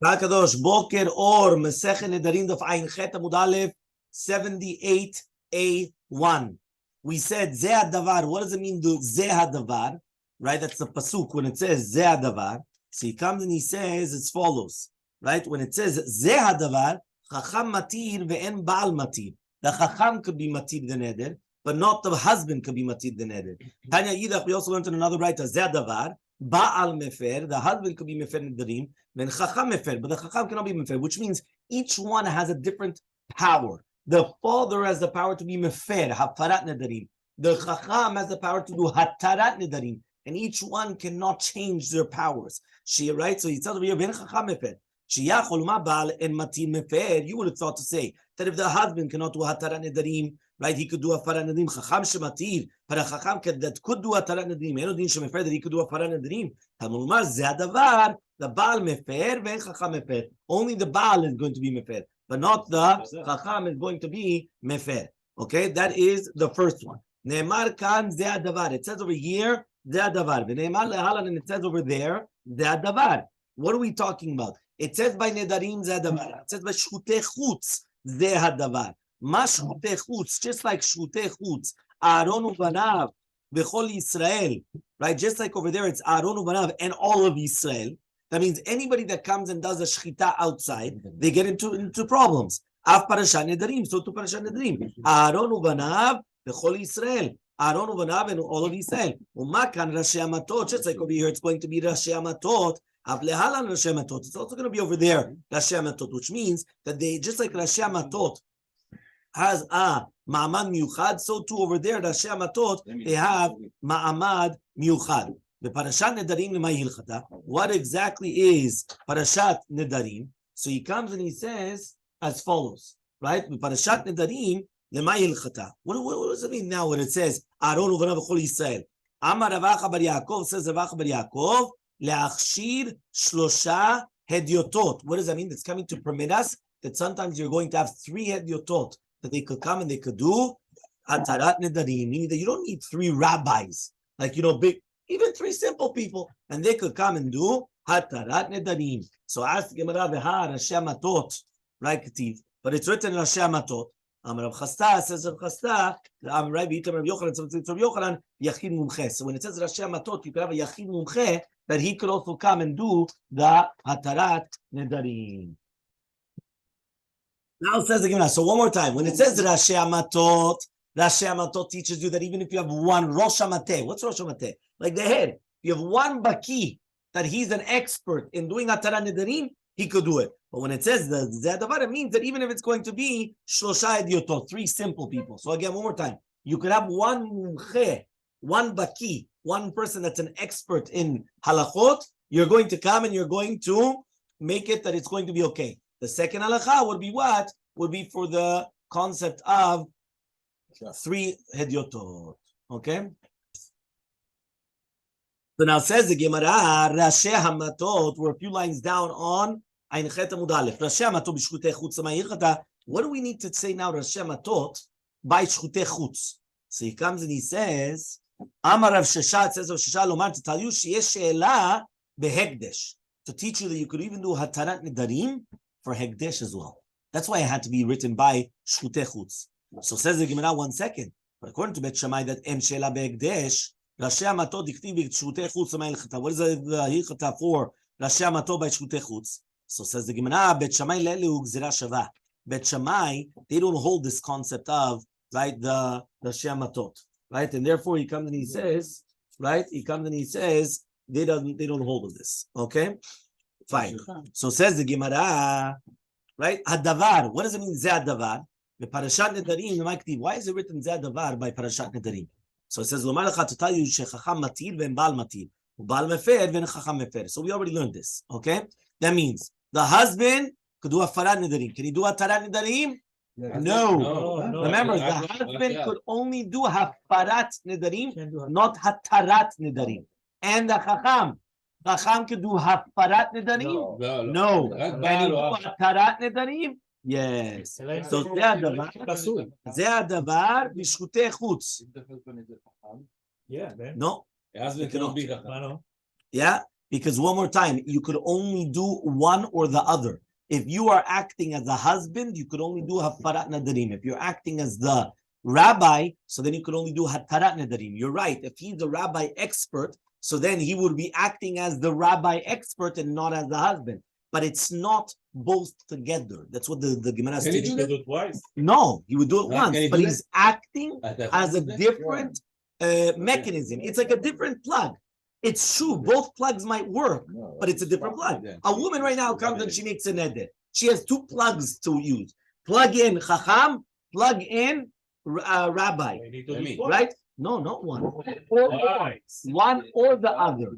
Kadosh Boker or Masechet Nedarim Daf Chet Amud Aleph 78a1. We said Ze Hadavar. What does it mean? Do Ze Hadavar? Right. That's the pasuk when it says Ze Hadavar. So he comes and he says as follows. Right. When it says Ze Hadavar, Chacham matir ve'en Baal matir. The Chacham could be matir the neder, but not the husband could be matir the neder. Tanya Yidach. We also learned in another writer Ze Hadavar. Baal mefer, the husband could be mefer nedarim, then chacham mefer, but the chacham cannot be mefer, which means each one has a different power. The father has the power to be mefer, hafarat nedarim. The chacham has the power to do hatarat nedarim, and each one cannot change their powers. She right, so he tells over here, ben chacham mefer. Shiyachol ma baal en matin mefer. You would have thought to say that if the husband cannot do hatarat nedarim, right, he could do a farat nedarim. Chacham shematir, but a chacham that could do a farat nedarim. Eno din shemefer that he could do a farat nedarim. Talmud ze hadavar, the baal mefer ve'en chacham mefer. Only the baal is going to be mefer, but not the chacham is going to be mefer. Okay, that is the first one. Ne'emar kan ze hadavar. It says over here ze hadavar. Ne'emar lehalan, and it says over there ze hadavar. What are we talking about? It says by nedarim ze hadavar. It says by shchutei chutz ze hadavar. Shchutei chutz, just like shchutei chutz, Aaron uvanav v'chol Yisrael, right? Just like over there, it's Aaron uvanav and all of Israel. That means anybody that comes and does a shchita outside, they get into problems. Av parashat nedarim, so to parashat nedarim, Aaron uvanav v'chol Yisrael, Aaron uvanav and all of Israel. Umakan rashi amatot, just like over here, it's going to be rashi amatot. It's also going to be over there, rashi amatot, which means that they just like rashi amatot has a ma'amad miuchad, so too over there, Rashi Amatot, they have ma'amad miuchad. The Parashat Nedarim Lemay Hilchata. What exactly is Parashat Nedarim? So he comes and he says as follows, right? The Parashat Nedarim Lemay Hilchata. What does it mean now when it says Aaron uvanav v'chol Yisrael? Amar Rav Acha bar Yaakov, says Rav Acha bar Yaakov, le'achshir shlosha hedyotot. What does that mean? That's coming to permit us that sometimes you're going to have 3 hedyotot, that they could come and they could do hatarat nedarim, meaning that you don't need 3 rabbis, like, big, even 3 simple people, and they could come and do hatarat nedarim. So ask Gemara v'ha rashi amatot, right, Ketiv, but it's written in rashi amatot. Rav Chasta says Rav Chasta, Rabbi Rav Yochanan, so it's Rav Yochanan, yachid mumche. So when it says rashi amatot, you could have a yachid mumche that he could also come and do the hatarat nedarim. Now it says again. So one more time. When it says Rashi Amatot teaches you that even if you have one Rosh Hamateh, what's Rosh Hamateh? Like the head. You have one Baki that he's an expert in doing Hatarat Nedarim, he could do it. But when it says the Zadavar, it means that even if it's going to be Shlosha Ediotot, 3 simple people. So again, one more time. You could have one Mumche, one Baki, one person that's an expert in halachot. You're going to come and you're going to make it that it's going to be okay. The second halacha would be what? Would be for the concept of 3 hedyotot. Okay? So now says the Gemara, Rashi Hamatot, we're a few lines down on Chet Amud Aleph. Rashi Hamatot b'shchutei chutz lemay hilchata. What do we need to say now, Rashi Hamatot, by shchutei chutz? So he comes and he says, Amar Rav Shesha, it says Rav Shesha lomar, to tell you, sheyesh she'ela behekdesh, to teach you that you could even do hatarat nedarim for hekdesh as well. That's why it had to be written by shchutei chutz. So says the Gemara, 1 second. But according to Bet Shammai, that en she'ela behekdesh, Rashi Hamatot diktiv b'shchutei chutz lemay hilchata. What is the hilchata for Rashi Hamatot by shchutei chutz? So says the Gemara, Bet Shammai le'elu gzera shava. Bet Shammai, they don't hold this concept of, right, the Rashi Hamatot, right? And therefore he comes and he says, right, they don't hold of this. Okay? Fine. So says the Gemara, right? Hadavar. What does it mean? Ze hadavar. The Parashat Nedarim. Why is it written Ze hadavar by Parashat Nedarim? So it says Lomar lecha, to tell you shechacham matir ve'en baal matir, u'baal mefer ve'en chacham mefer. So we already learned this. Okay. That means the husband could do a farat nedarim. Can he do a tarat nedarim? No. Remember, the husband could only do hafarat nedarim, not hatarat nedarim. And the chacham could do hafarat nedarim? No. Can he do hatarat nedarim? Yes. So זה הדבר בשחותי חוץ. No. Yeah. Because one more time, you could only do one or the other. If you are acting as a husband, you could only do Hafarat Nadarim. If you're acting as the rabbi, so then you could only do Hatarat Nadarim. You're right. If he's the rabbi expert, so then he would be acting as the rabbi expert and not as the husband. But it's not both together. That's what the Gemara is teaching. Can he do it twice? No, he would do it once, but he's acting as a different mechanism. It's like a different plug. It's true, both plugs might work, but it's a different plug. A woman right now comes and she makes a neder. She has two plugs to use. Plug in Chacham, plug in Rabbi. Right? No, not one. One or the other.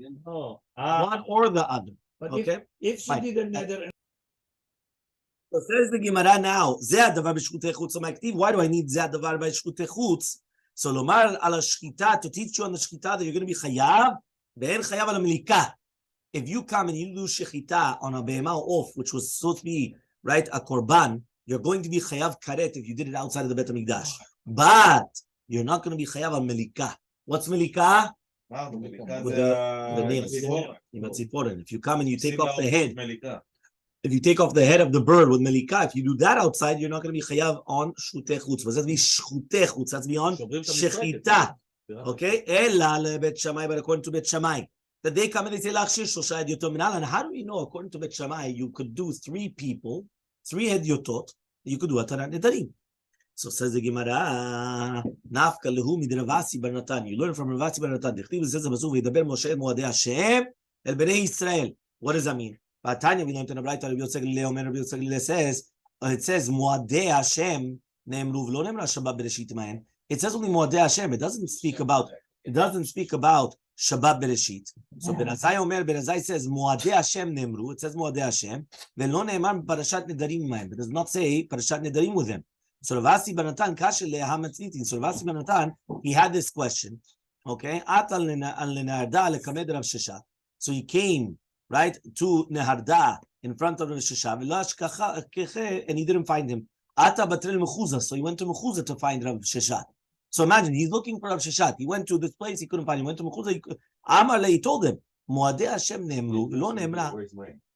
One or the other. Okay? If she did a neder. So says the Gemara now, why do I need Zeh Davar by Shchutei Chutz? So lomar al shchita, to teach you on the shchita that you're going to be chayav, be'en chayav al melika. If you come and you do shechita on a behema off, which was supposed to be, right, a korban, you're going to be chayav karet if you did it outside of the Bet HaMikdash. But you're not going to be chayav al melika. What's melika? With the nails. If you come and you take off the head, if you take off the head of the bird with melika, if you do that outside, you're not going to be chayav on shchutei chutz. But that's be shchutei chutz. That's be on shechita. Okay? Ela Bet Shammai, but according to Bet Shammai, that they come and they say lachshir shosha hedyotot minal. And how do we know? According to Bet Shammai, you could do 3 people, 3 hedyotot. You could do Hatarat Nedarim. So says the Gemara, nafka lehu mid Ravasi bar Natan. You learn from Ravasi bar Natan. The Chtiv says the Pasuk v'yidaber Moshe et moadei Hashem el bnei Yisrael. What does that mean? Tanya, we learned in the Braita, Rabbi Yotzeg says, it says Moadei Hashem ne'emru v'lo ne'emra Shabbat Bereshit Mahen. It says only Moadei Hashem. It doesn't speak about Shabbat Bereshit. So Berazai says Moadei Hashem ne'emru. It says Moadei Hashem. V'lo ne'emar Parashat Nedarim Mahen. It does not say Parashat Nedarim with them. So Ravasi bar Natan kasher le'hamatzitin. So Ravasi bar Natan, he had this question. Okay, Atal lenarda lekamed Rav Sheshat. So he came, right, to Neharda in front of Rav Sheshat, and he didn't find him. Ata batrel Mechuza, so he went to Mechuza to find Rav Sheshat. So imagine, he's looking for Rav Sheshat. He went to this place, he couldn't find him. He went to Mechuza, Amarle, he told him, Moadei Hashem ne'emru, lo ne'emra,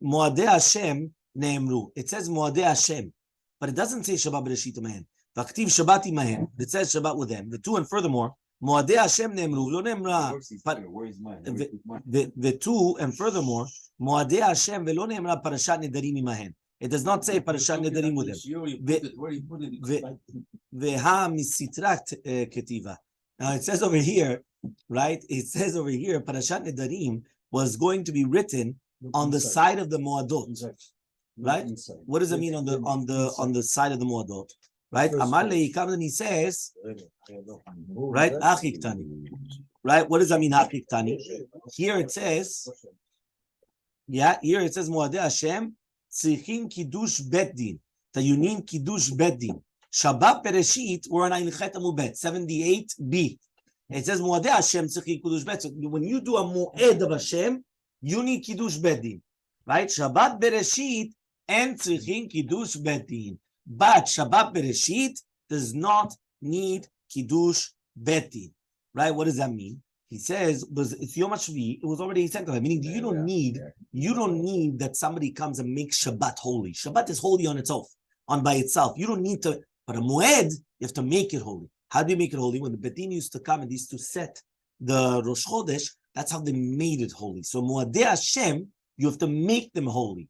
Moadei Hashem ne'emru. It says Moadei Hashem, but it doesn't say Shabbat Bereshit Mahen. V'aktiv Shabbat Imahen, it says Shabbat with them. The 2, and furthermore, Moadei Hashem ne'emru, lo ne'emra. The 2, and furthermore, Moadei Hashem ve'lo ne'emra Parashat Nedarim Imahen. It does not say Parashat Nedarim with them. Ve'ha misitrat ketiva. Now it says over here, right? It says over here, Parashat Nedarim was going to be written on the side of the Moadot, right? What does it mean on the side of the Moadot? Right? Elmaleh, he comes and he says, right? Achiktani. Right? What does that mean, Achiktani? Here it says, here it says, Moadei Hashem, Tzrichin Kiddush Bet Din. Tayunin Kiddush Bet Din. Shabbat Bereshit, we're on Ayin Chet Amud Bet, 78b. It says, Moadei Hashem, Tzrichin Kiddush Bet. So when you do a Moed of Hashem, you need Kiddush Bet Din. Right? Shabbat Bereshit, and Tzrichin Kiddush Bet Din. But Shabbat Bereshit does not need Kiddush Bet Din. Right? What does that mean? He says, it's Yom HaShvi, it was already sanctified, meaning you don't need that somebody comes and makes Shabbat holy. Shabbat is holy on its own, by itself. You don't need to, but a Moed, you have to make it holy. How do you make it holy? When the Bet Din used to come and used to set the Rosh Chodesh, that's how they made it holy. So Moadei Hashem, you have to make them holy.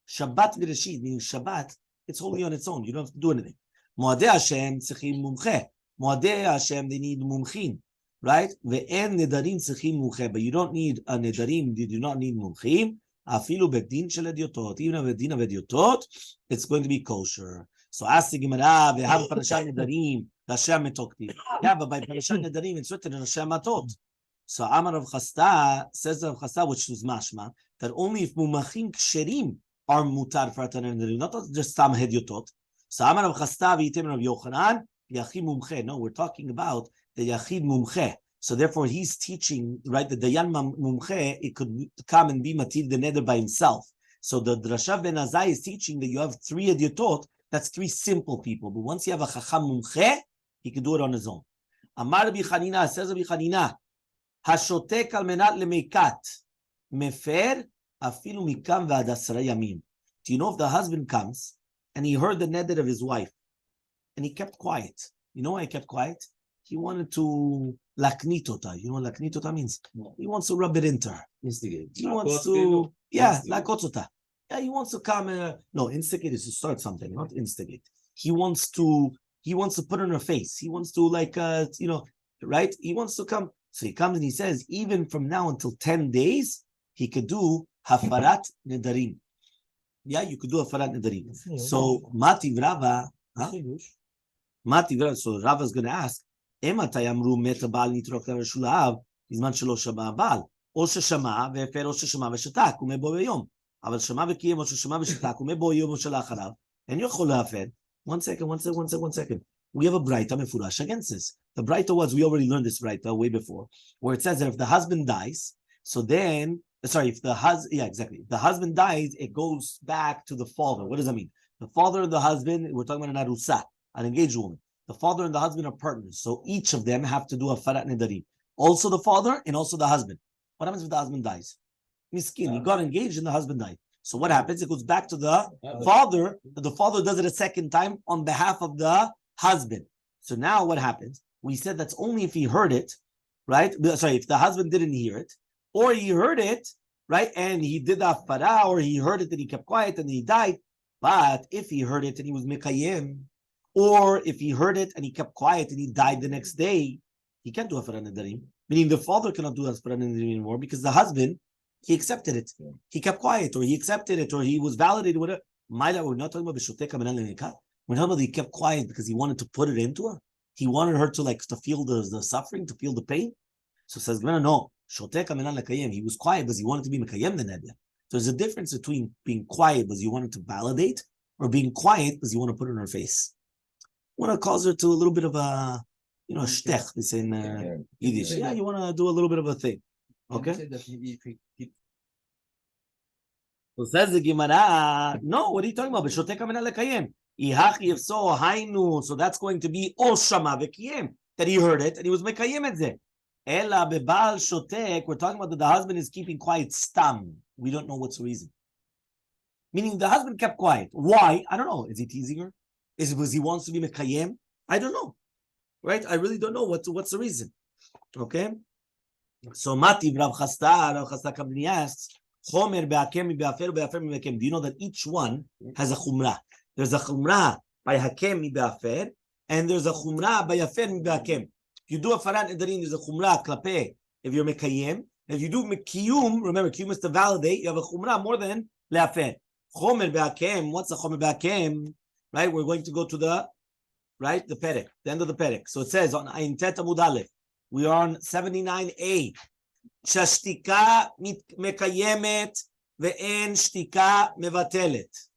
Shabbat Bereshit, meaning Shabbat, it's holy on its own. You don't have to do anything. Moadei Hashem tzrichim mumche. Moadei Hashem, they need mumchin, right? Ve'en nedarim tzrichim mumche. But you don't need a nedarim. You do not need mumchim. Afilu bedin shel hedyotot. Even a bedin of hedyotot, it's going to be kosher. So ask the Gemara, ve'hav parashat nedarim Hashem metokti. Yeah, but by parashat nedarim, it's written in Hashem matot. So Amar Rav Chasta says Rav Chasta, which was mashma, that only if mumachim ksherim are mutar for Hatarat Nedarim, not just some hedyotot. So Amar Rav Chasta v'yitem Rav Yochanan yachid mumche. No, we're talking about the yachid mumche. So therefore, he's teaching, right, the dayan mumche, it could come and be matir the neder by himself. So the Drasha Ben Azai is teaching that you have 3 hedyotot, that's 3 simple people. But once you have a chacham mumche, he can do it on his own. Amar Rabbi Chanina, says Rabbi Chanina, hashotek al menat lemeikat. mefer afilu mikam v'ad 10 yamim. Do you know if the husband comes and he heard the neder of his wife and he kept quiet? You know why he kept quiet? He wanted to laknitota. You know what laknitota means? He wants to rub it into her. Instigate. He wants to, lakotzota. Yeah, he wants to come. No, instigate is to start something, not instigate. He wants to put it in her face. He wants to right? He wants to come. So he comes and he says, even from now until 10 days, he could do hafarat nedarim. Yeah, you could do hafarat nedarim. So Mati Rava, Mati Rava. So Rava is going to ask, Emata yamru meta bal nitrok l'shulav bizman shelo shama bal, o sheshama ve'efer o sheshama ve'shatak umebo b'yom, aval shama ve'kiyem o sheshama ve'shatak umebo yom o shelacharav. And you chol hafer. One second. We have a braita mefurash against this. The braita was, we already learned this braita way before, where it says that if the husband dies, so then, if the husband dies, it goes back to the father. What does that mean? The father and the husband, we're talking about an arusa, an engaged woman. The father and the husband are partners, so each of them have to do a farat nedarim. Also the father and also the husband. What happens if the husband dies? Miskin, he got engaged and the husband died. So what happens? It goes back to the father. The father does it a second time on behalf of the husband. So now what happens? We said that's only if he heard it, right? Sorry, if the husband didn't hear it, or he heard it, right? And he did the farah, or he heard it and he kept quiet and he died. But if he heard it and he was mekayem, or if he heard it and he kept quiet and he died the next day, he can't do a farah nedarim. Meaning the father cannot do a farah nedarim anymore because the husband, he accepted it. He kept quiet, or he accepted it, or he was validated with it. We're not talking about b'shoteka minal lenikah. We're talking about he kept quiet because he wanted to put it into her. He wanted her to feel the suffering, to feel the pain. So says Gemara, no, shoteka minal lekayem. He was quiet because he wanted to be mekayem the neder. There's a difference between being quiet because you wanted to validate, or being quiet because you want to put it in her face. You want to cause her to a little bit of a, shtech, they say in Yiddish. Yeah, you want to do a little bit of a thing. Okay? So says the Gemara, no, what are you talking about? If so, hainu, so that's going to be oshama v'kiyem, that he heard it and he was mekayem et zeh. Ela bebal shotek, we're talking about that the husband is keeping quiet stam. We don't know what's the reason. Meaning the husband kept quiet. Why? I don't know. Is he teasing her? Is it because he wants to be mekayem? I don't know. Right? I really don't know what's the reason. Okay? So Mati Rav Chasta comes and he asks, Chomer be'akem be'afer be'afer be'akem. Do you know that each one has a chumrah? There's a chumrah by hakem be'afer, and there's a chumrah by yafer be'akem. If you do a farat nedarim, there's a chumrah klape if you're mekayem. If you do mekiyum, remember kiyum is to validate. You have a chumrah more than le'afer. Chomer be'akem. What's the chomer be'akem? Right, we're going to go to the perek, the end of the perek. So it says on Ayin Tet Amud Aleph, we are on 79a. Shashtika mekayemet ve'en shtika mevatelet.